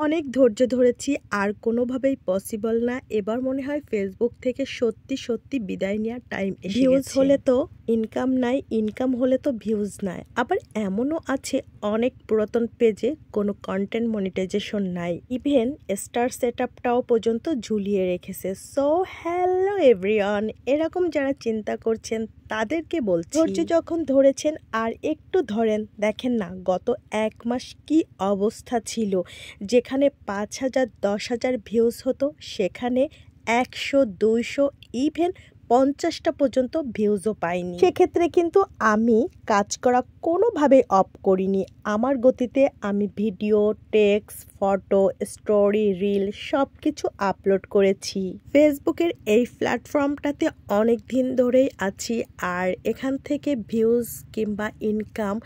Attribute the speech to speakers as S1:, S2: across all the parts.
S1: অনেক ধৈর্য ধরেছি, আর কোনোভাবেই পসিবল না। এবার মনে হয় ফেসবুক থেকে সত্যি সত্যি বিদায় নেওয়ার টাইম এসে গেছে। ভিউজ হলে তো ইনকাম নাই, ইনকাম হলে তো ভিউজ নাই। আবার এমনও আছে অনেক পুরাতন পেজে কোনো কন্টেন্ট মনিটাইজেশন নাই, ইভেন স্টার সেটআপটাও পর্যন্ত ঝুলিয়ে রেখেছে। সো হ্যালো এভরিওয়ান, এরকম যারা চিন্তা করছেন তাদেরকে বলছি, ধৈর্য যখন ধরেছেন আর একটু ধরেন। দেখেন না গত 1 মাস কি অবস্থা ছিল, যেখানে 5,000 10,000 ভিউজ হতো সেখানে 100 200 ইভেন 50টা পর্যন্ত ভিউজও পাইনি। সেক্ষেত্রে কিন্তু আমি কাজ করা কোনোভাবে অফ করিনি। আমার গতিতে আমি video, text, photo, story, reel সব কিছু আপলোড করেছি। ফেসবুকের এই প্ল্যাটফর্মটাতে অনেক দিন ধরেই আছি, আর এখান থেকে ভিউজ কিংবা ইনকাম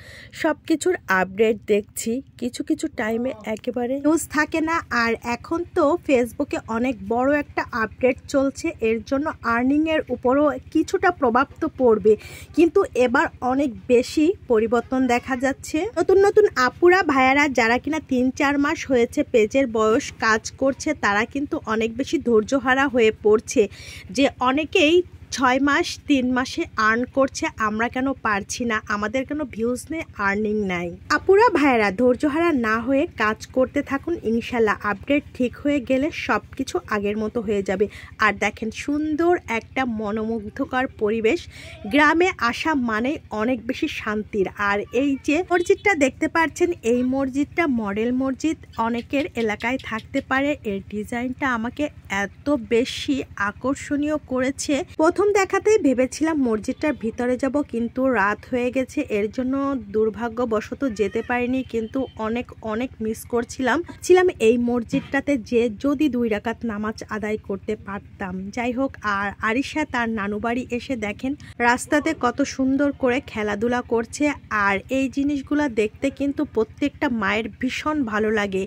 S1: সব কিছুর আপডেট দেখছি। কিছু কিছু টাইমে একেবারে ভিউজ থাকে না, আর এখন তো ফেসবুকে অনেক বড় একটা আপডেট চলছে, এর জন্য আর্নিংয়ের উপরও কিছুটা প্রভাব তো পড়বে, কিন্তু এবার অনেক বেশি পরিবর্তন দেখা যাচ্ছে। নতুন নতুন আপুরা ভাইয়ারা যারা কিনা 3-4 মাস হয়েছে পেজের বয়স কাজ করছে, তারা কিন্তু অনেক বেশি ধৈর্যহারা হয়ে পড়ছে, যে অনেকেই 6 মাস 3 মাসে আর্ন করছে, আমরা কেন পারছি না, আমাদের কেন ভিউজ নেই, আর্নিং নাই। আপুরা ভাইয়েরা ধৈর্যহারা না হয়ে কাজ করতে থাকুন, ইনশাল্লাহ আপডেট ঠিক হয়ে গেলে সব কিছু আগের মতো হয়ে যাবে। আর দেখেন সুন্দর একটা মনোমুগ্ধকর পরিবেশ, গ্রামে আসা মানে অনেক বেশি শান্তির। আর এই যে মসজিদটা দেখতে পাচ্ছেন, এই মসজিদটা মডেল মসজিদ, অনেকের এলাকায় থাকতে পারে। এর ডিজাইনটা আমাকে এত বেশি আকর্ষণীয় করেছে, প্রথম দেখাতেই ভেবেছিলাম মসজিদটার ভিতরে যাব, কিন্তু রাত হয়ে গেছে, এর জন্য দুর্ভাগ্যবশত যেতে পারিনি। কিন্তু অনেক অনেক মিস করছিলাম এই মসজিদটাতে যে যদি 2 রাকাত নামাজ আদায় করতে পারতাম। যাই হোক, আর আরিশা তার নানু বাড়ি এসে দেখেন রাস্তাতে কত সুন্দর করে খেলাধুলা করছে, আর এই জিনিসগুলো দেখতে কিন্তু প্রত্যেকটা মায়ের ভীষণ ভালো লাগে।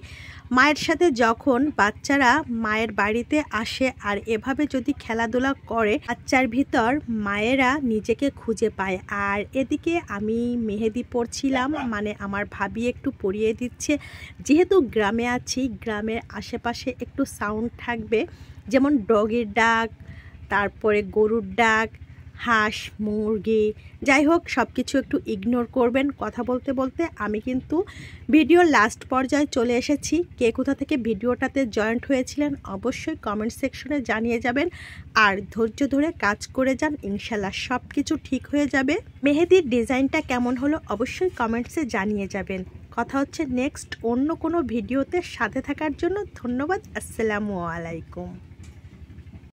S1: মায়ের সাথে যখন বাচ্চারা মায়ের বাড়িতে আসে আর এভাবে যদি খেলাধুলা করে, বাচ্চার ভিতর মায়েরা নিজেকে খুঁজে পায়। আর এদিকে আমি মেহেদি পরছিলাম, মানে আমার ভাবি একটু পরিয়ে দিচ্ছে। যেহেতু গ্রামে আছি, গ্রামের আশেপাশে একটু সাউন্ড থাকবে, যেমন ডগের ডাক, তারপরে গরুর ডাক, হাঁস, মুরগি, যাই হোক সব কিছু একটু ইগনোর করবেন। কথা বলতে বলতে আমি কিন্তু ভিডিওর লাস্ট পর্যায়ে চলে এসেছি। কে কোথা থেকে ভিডিওটাতে জয়েন্ট হয়েছিলেন অবশ্যই কমেন্ট সেকশনে জানিয়ে যাবেন, আর ধৈর্য ধরে কাজ করে যান, ইনশাল্লাহ সব কিছু ঠিক হয়ে যাবে। মেহেদির ডিজাইনটা কেমন হলো অবশ্যই কমেন্টসে জানিয়ে যাবেন। কথা হচ্ছে নেক্সট অন্য কোনো ভিডিওতে, সাথে থাকার জন্য ধন্যবাদ। আসসালামু আলাইকুম।